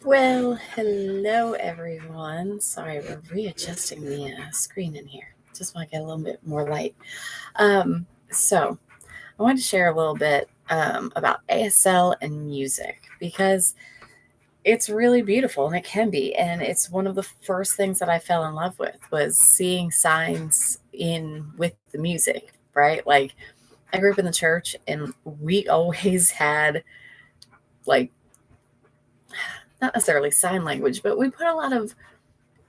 Well, hello everyone. Sorry, we're readjusting the screen in here. Just want to get a little bit more light. So, I wanted to share a little bit about ASL and music because it's really beautiful and it can be. And it's one of the first things that I fell in love with was seeing signs in with the music, right? Like I grew up in the church and we always had like not necessarily sign language, but we put a lot of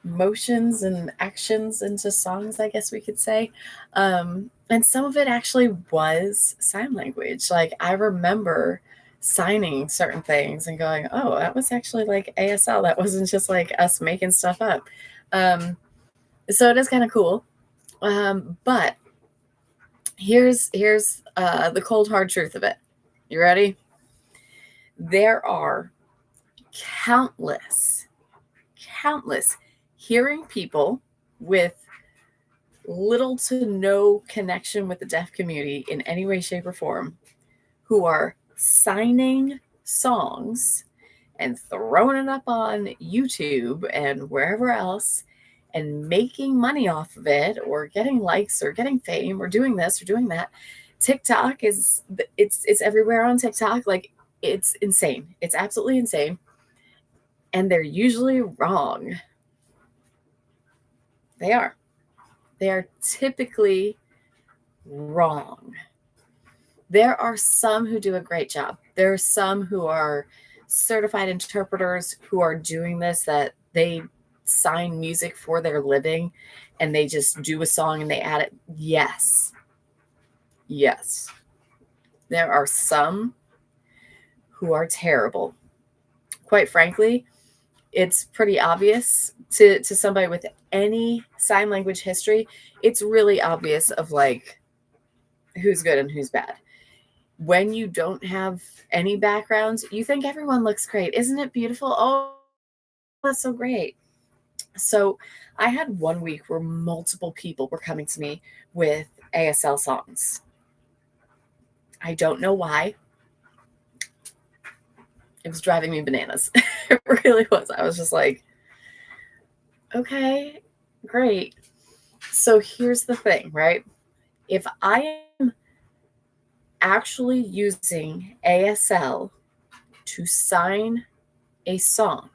motions and actions into songs, I guess we could say. And some of it actually was sign language. Like I remember signing certain things and going, oh, that was actually like ASL. That wasn't just like us making stuff up. So it is kind of cool. But here's the cold hard truth of it. You ready? There are countless hearing people with little to no connection with the deaf community in any way, shape, or form who are signing songs and throwing it up on YouTube and wherever else and making money off of it or getting likes or getting fame or doing this or doing that. TikTok it's everywhere on TikTok. Like it's insane. It's absolutely insane. And they're usually wrong. They are. They are typically wrong. There are some who do a great job. There are some who are certified interpreters who are doing this, that they sign music for their living and they just do a song and they add it. Yes. Yes. There are some who are terrible. Quite frankly, it's pretty obvious to somebody with any sign language history. It's really obvious of like who's good and who's bad. When you don't have any backgrounds, you think everyone looks great. Isn't it beautiful? Oh, that's so great. So I had 1 week where multiple people were coming to me with ASL songs. I don't know why. It was driving me bananas. It really was. I was just like, okay, great. So here's the thing, right? If I am actually using ASL to sign a song,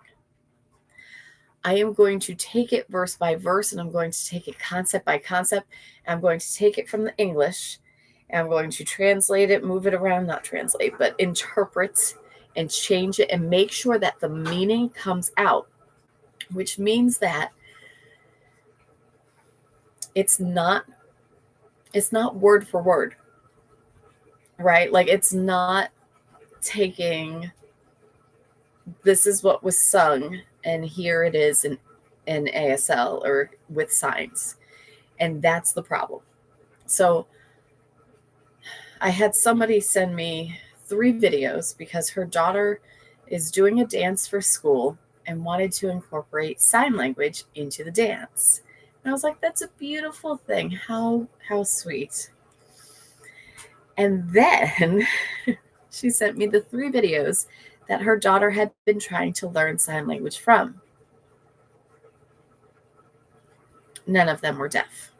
I am going to take it verse by verse and I'm going to take it concept by concept. I'm going to take it from the English and I'm going to translate it, move it around, not translate, but interpret and change it and make sure that the meaning comes out, which means that it's not word for word, right? Like it's not taking this is what was sung and here it is in ASL or with signs. And that's the problem. So I had somebody send me 3 videos because her daughter is doing a dance for school and wanted to incorporate sign language into the dance. And I was like, that's a beautiful thing. How sweet. And then she sent me the 3 videos that her daughter had been trying to learn sign language from. None of them were deaf.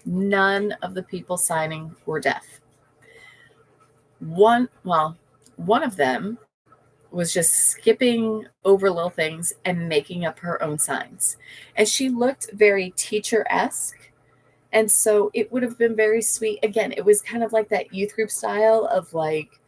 None of the people signing were deaf. One of them was just skipping over little things and making up her own signs. And she looked very teacher-esque. And so it would have been very sweet. Again, it was kind of like that youth group style of like,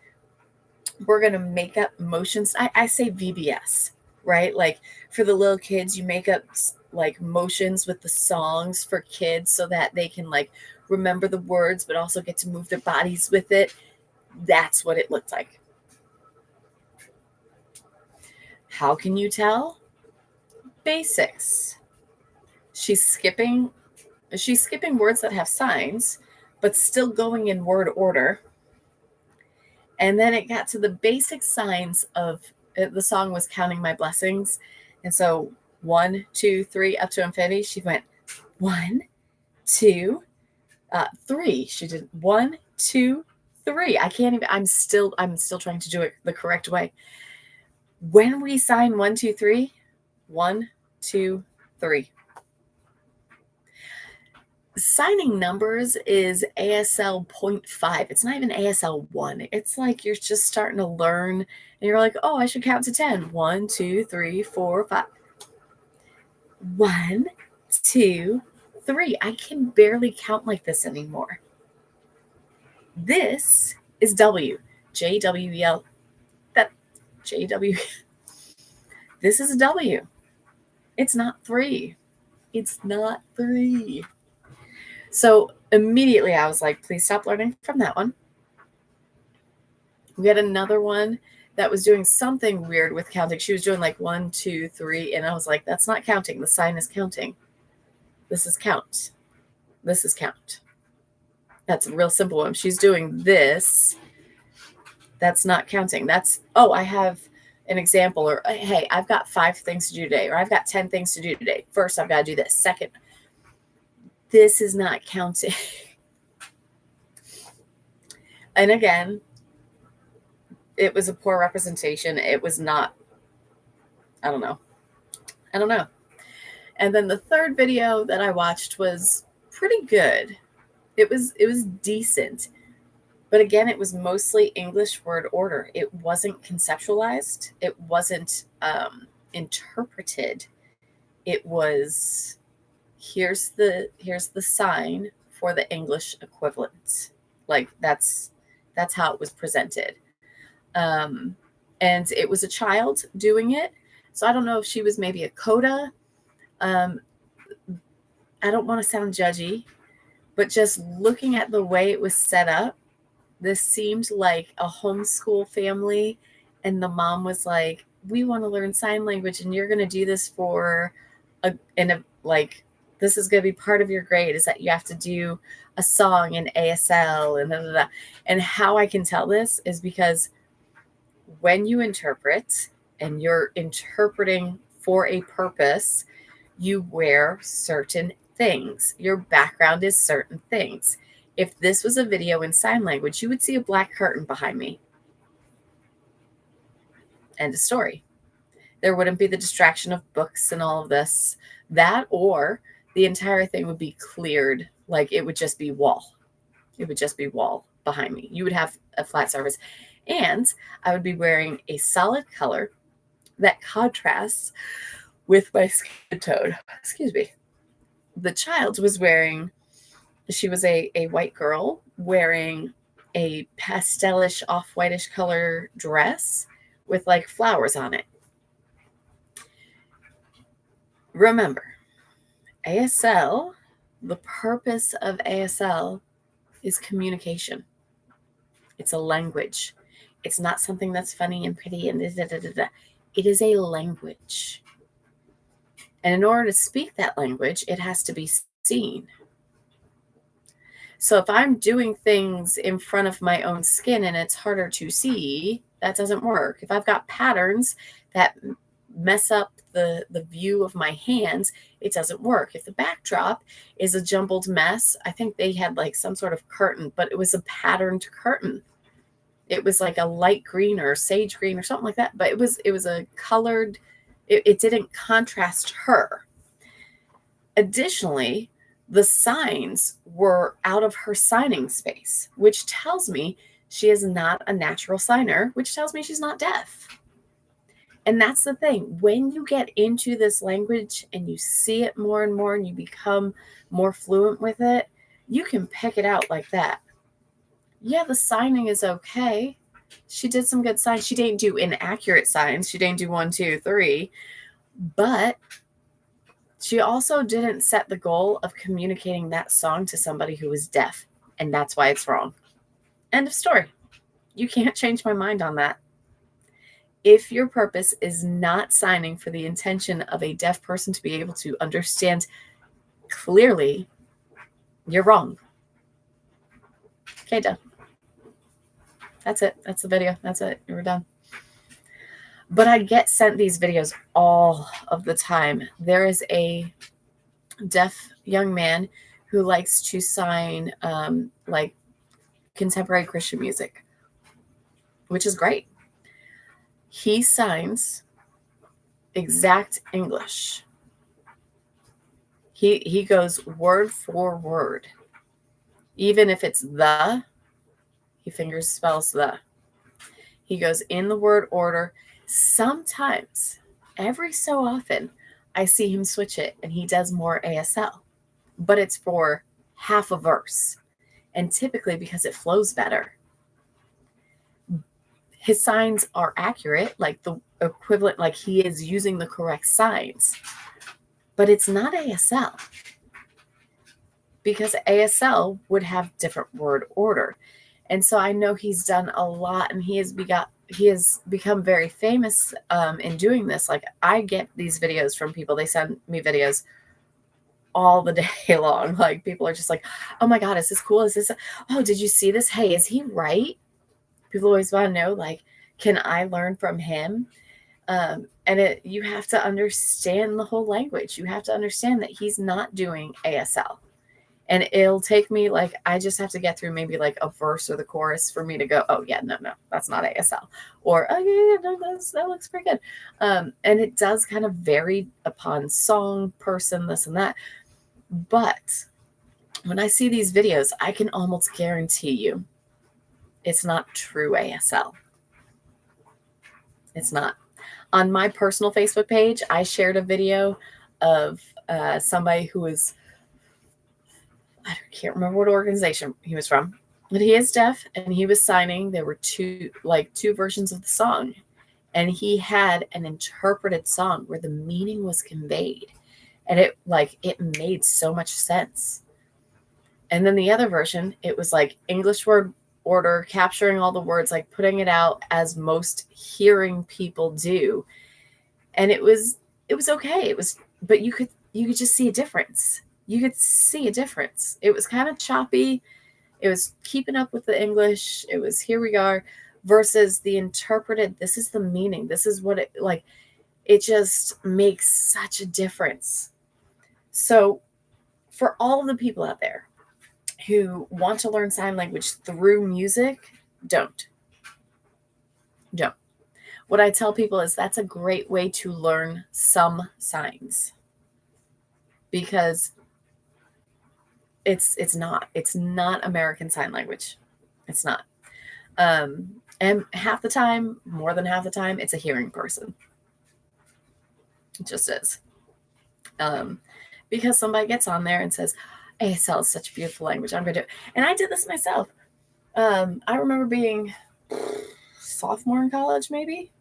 we're going to make up motions. I say VBS, right? Like for the little kids, you make up like motions with the songs for kids so that they can like remember the words, but also get to move their bodies with it. That's what it looked like. How can you tell? Basics. She's skipping words that have signs, but still going in word order. And then it got to the basic signs of the song was Counting My Blessings. And so 1, 2, 3, up to infinity. She went 1, 2, 3. She did 1, 2, 3. I can't even, I'm still trying to do it the correct way. When we sign 1, 2, 3, 1, 2, 3. Signing numbers is ASL 0.5. It's not even ASL 1. It's like you're just starting to learn and you're like, oh, I should count to 10. 1, 2, 3, 4, 5. 1, 2, 3. I can barely count like this anymore. This is W. JWEL. That JW. This is a W. It's not 3. It's not 3. So immediately I was like, please stop learning from that one. We had another one that was doing something weird with counting. She was doing like 1, 2, 3. And I was like, that's not counting. The sign is counting. This is count. This is count. That's a real simple one. She's doing this. That's not counting. That's, oh, I have an example, or hey, I've got 5 things to do today, or I've got 10 things to do today. First, I've got to do this. Second, this is not counting. And again, it was a poor representation. It was not, I don't know. And then the third video that I watched was pretty good. It was decent. But again, it was mostly English word order. It wasn't conceptualized. It wasn't interpreted. It was, here's the sign for the English equivalent. Like that's how it was presented. And it was a child doing it. So I don't know if she was maybe a coda. I don't want to sound judgy, but just looking at the way it was set up, this seemed like a homeschool family. And the mom was like, we want to learn sign language and you're going to do this for this is going to be part of your grade, is that you have to do a song in ASL and blah, blah, blah. And how I can tell this is because when you interpret and you're interpreting for a purpose, you wear certain things. Your background is certain things. If this was a video in sign language, you would see a black curtain behind me. End of story. There wouldn't be the distraction of books and all of this. That, or the entire thing would be cleared. Like it would just be wall. It would just be wall behind me. You would have a flat surface. And I would be wearing a solid color that contrasts with my skin tone. Excuse me. The child was wearing, she was a white girl wearing a pastelish, off-whitish color dress with like flowers on it. Remember, ASL, the purpose of ASL is communication. It's a language. It's not something that's funny and pretty and da, da, da, da. It is a language. And in order to speak that language, it has to be seen. So if I'm doing things in front of my own skin and it's harder to see, that doesn't work. If I've got patterns that mess up the view of my hands, it doesn't work. If the backdrop is a jumbled mess, I think they had like some sort of curtain, but it was a patterned curtain. It was like a light green or sage green or something like that, but it was a colored, it didn't contrast her. Additionally, the signs were out of her signing space, which tells me she is not a natural signer, which tells me she's not deaf. And that's the thing. When you get into this language and you see it more and more and you become more fluent with it, you can pick it out like that. Yeah, the signing is okay. She did some good signs. She didn't do inaccurate signs. She didn't do 1, 2, 3. But she also didn't set the goal of communicating that song to somebody who was deaf. And that's why it's wrong. End of story. You can't change my mind on that. If your purpose is not signing for the intention of a deaf person to be able to understand clearly, you're wrong. Okay, done. That's it. That's the video. That's it. We're done. But I get sent these videos all of the time. There is a deaf young man who likes to sign like contemporary Christian music, which is great. He signs exact English. He goes word for word. Even if it's the, he fingers spells the. He goes in the word order. Sometimes, every so often, I see him switch it and he does more ASL, but it's for half a verse. And typically because it flows better. His signs are accurate, like the equivalent, like he is using the correct signs, but it's not ASL because ASL would have different word order. And so I know he's done a lot, and he has become very famous in doing this. Like, I get these videos from people. They send me videos all the day long. Like, people are just like, oh my God, is this cool? Is this, oh, did you see this? Hey, is he right? People always want to know, like, can I learn from him? And you have to understand the whole language. You have to understand that he's not doing ASL. And it'll take me, like, I just have to get through maybe like a verse or the chorus for me to go, oh yeah, no, that's not ASL. Or, oh yeah, no, that looks pretty good. And it does kind of vary upon song, person, this and that. But when I see these videos, I can almost guarantee you it's not true ASL. It's not. On my personal Facebook page, I shared a video of somebody who was, I can't remember what organization he was from, but he is deaf, and he was signing. There were two versions of the song, and he had an interpreted song where the meaning was conveyed, and it made so much sense. And then the other version, it was like English word order, capturing all the words, like putting it out as most hearing people do. And it was okay. But you could just see a difference. You could see a difference. It was kind of choppy. It was keeping up with the English. It was, here we are, versus the interpreted, this is the meaning. This is what it just makes such a difference. So for all of the people out there who want to learn sign language through music, don't. What I tell people is that's a great way to learn some signs, because it's not American Sign Language. It's not. And more than half the time, it's a hearing person. It just is. Because somebody gets on there and says, ASL is such a beautiful language, I'm going to do it. And I did this myself. I remember being sophomore in college, maybe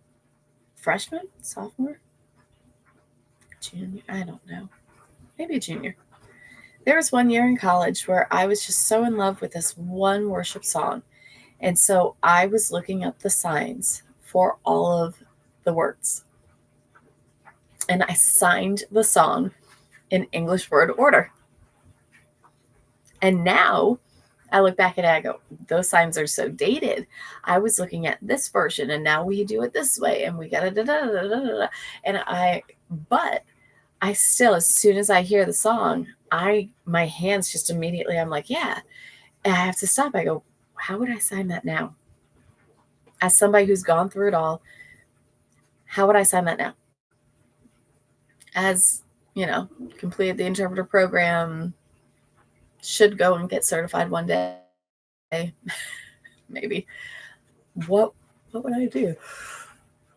freshman, sophomore, junior, I don't know, maybe a junior. There was one year in college where I was just so in love with this one worship song. And so I was looking up the signs for all of the words. And I signed the song in English word order. And now I look back at it, I go, those signs are so dated. I was looking at this version, and now we do it this way, and we got a and but I still, as soon as I hear the song, my hands just immediately, I'm like, yeah. And I have to stop. I go, how would I sign that now? As somebody who's gone through it all, how would I sign that now? As, completed the interpreter program, should go and get certified one day. Maybe. What would I do?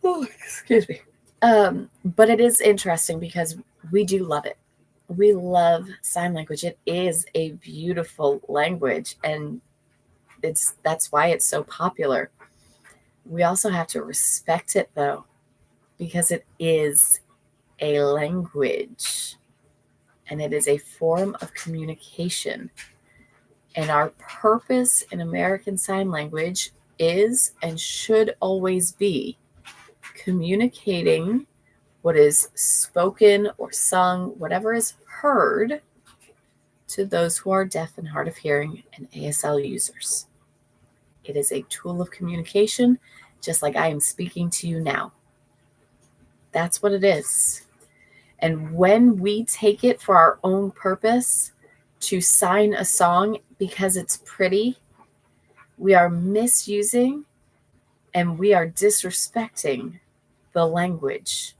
Oh, excuse me. But it is interesting because we do love it. We love sign language. It is a beautiful language, and that's why it's so popular. We also have to respect it, though, because it is a language, and it is a form of communication. And our purpose in American Sign Language is and should always be communicating what is spoken or sung, whatever is heard, to those who are deaf and hard of hearing and ASL users. It is a tool of communication, just like I am speaking to you now. That's what it is. And when we take it for our own purpose to sign a song because it's pretty, we are misusing and we are disrespecting the language.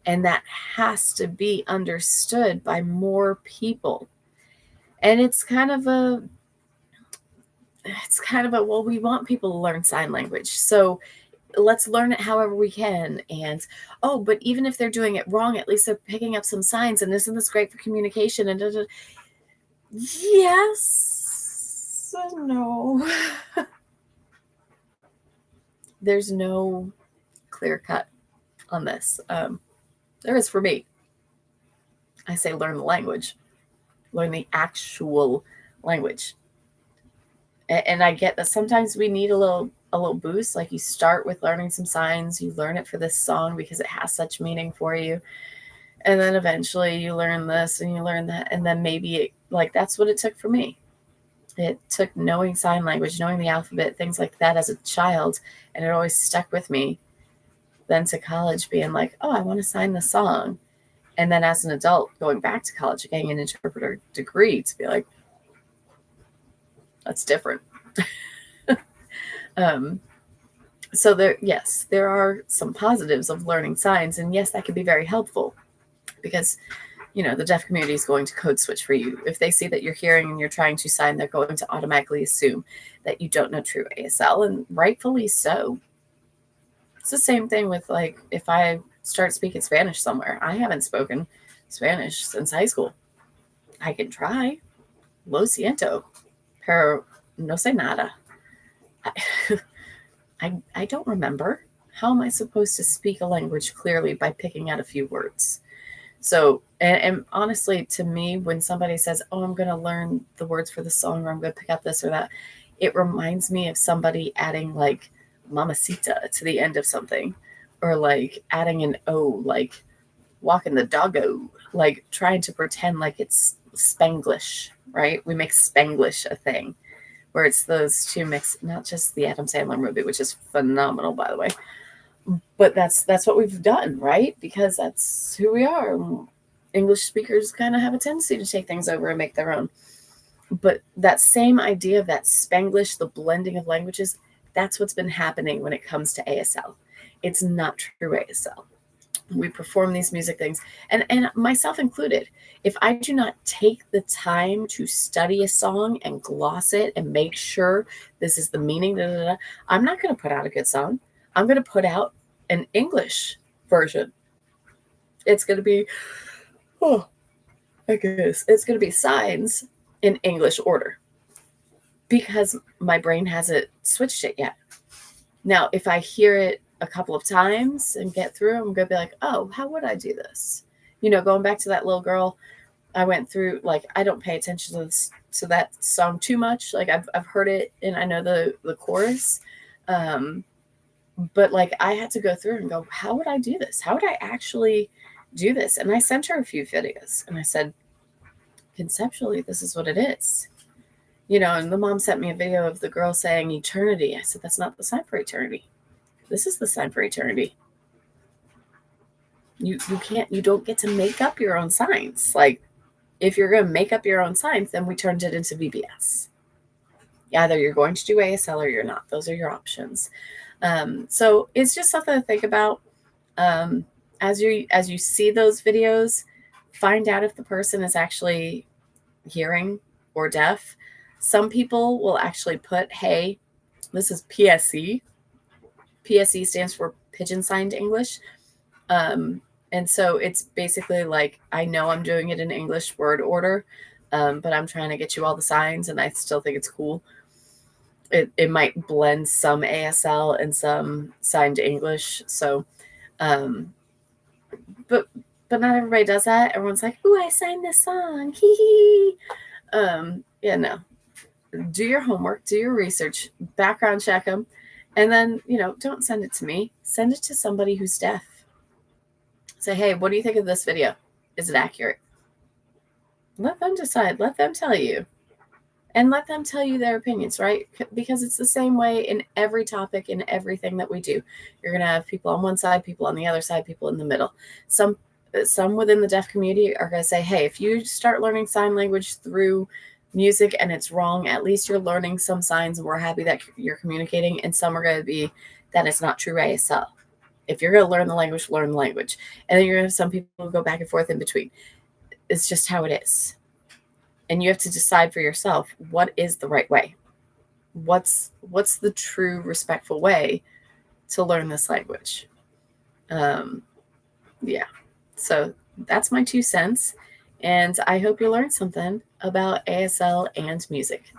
And that has to be understood by more people. And it's kind of a, well, we want people to learn sign language. So let's learn it however we can. And, oh, but even if they're doing it wrong, at least they're picking up some signs. And isn't this great for communication? And yes, no. There's no clear cut on this. There is for me. I say learn the language, learn the actual language. And I get that sometimes we need a little boost. Like you start with learning some signs, you learn it for this song because it has such meaning for you. And then eventually you learn this and you learn that. And then maybe that's what it took for me. It took knowing sign language, knowing the alphabet, things like that as a child. And it always stuck with me. Then to college being like, oh, I want to sign the song. And then as an adult going back to college, getting an interpreter degree to be like, that's different. So there are some positives of learning signs. And yes, that can be very helpful because, the deaf community is going to code switch for you. If they see that you're hearing and you're trying to sign, they're going to automatically assume that you don't know true ASL, and rightfully so. It's the same thing with if I start speaking Spanish somewhere. I haven't spoken Spanish since high school. I can try. Lo siento, pero no sé nada. I don't remember. How am I supposed to speak a language clearly by picking out a few words? So, and honestly, to me, when somebody says, oh, I'm going to learn the words for the song, or I'm going to pick out this or that, it reminds me of somebody adding mamacita to the end of something, or adding an O, walking the doggo, trying to pretend like it's Spanglish, right? We make Spanglish a thing where it's those two mixed, not just the Adam Sandler movie, which is phenomenal, by the way, but that's what we've done, right? Because that's who we are. English speakers kind of have a tendency to take things over and make their own. But that same idea of that Spanglish, the blending of languages, that's what's been happening when it comes to ASL. It's not true ASL. We perform these music things, and myself included. If I do not take the time to study a song and gloss it and make sure this is the meaning, I'm not going to put out a good song. I'm going to put out an English version. It's going to be, it's going to be signs in English order because my brain hasn't switched it yet. Now, if I hear it a couple of times and get through, I'm going to be like, oh, how would I do this? Going back to that little girl, I went through, I don't pay attention to that song too much. I've heard it and I know the chorus. But I had to go through and go, how would I do this? How would I actually do this? And I sent her a few videos and I said, conceptually, this is what it is. And the mom sent me a video of the girl saying eternity. I said, that's not the sign for eternity. This is the sign for eternity. You don't get to make up your own signs. If you're going to make up your own signs, then we turned it into VBS. Either you're going to do ASL or you're not. Those are your options. So it's just something to think about. As you see those videos, find out if the person is actually hearing or deaf. Some people will actually put, hey, this is PSE. PSE stands for Pigeon Signed English. And so it's basically I know I'm doing it in English word order, but I'm trying to get you all the signs, and I still think it's cool. It might blend some ASL and some signed English. So, but not everybody does that. Everyone's like, ooh, I signed this song. Hee hee. No. Do your homework, do your research, background check them. And then, don't send it to me. Send it to somebody who's deaf. Say, hey, what do you think of this video? Is it accurate? Let them decide. Let them tell you. And let them tell you their opinions, right? Because it's the same way in every topic, in everything that we do. You're going to have people on one side, people on the other side, people in the middle. Some within the deaf community are going to say, hey, if you start learning sign language through music and it's wrong, at least you're learning some signs and we're happy that you're communicating. And some are going to be that it's not true ASL. If you're going to learn the language, learn the language. And then you're going to have some people who go back and forth in between. It's just how it is. And you have to decide for yourself, what is the right way? What's the true respectful way to learn this language? Yeah. So that's my 2 cents. And I hope you learned something about ASL and music.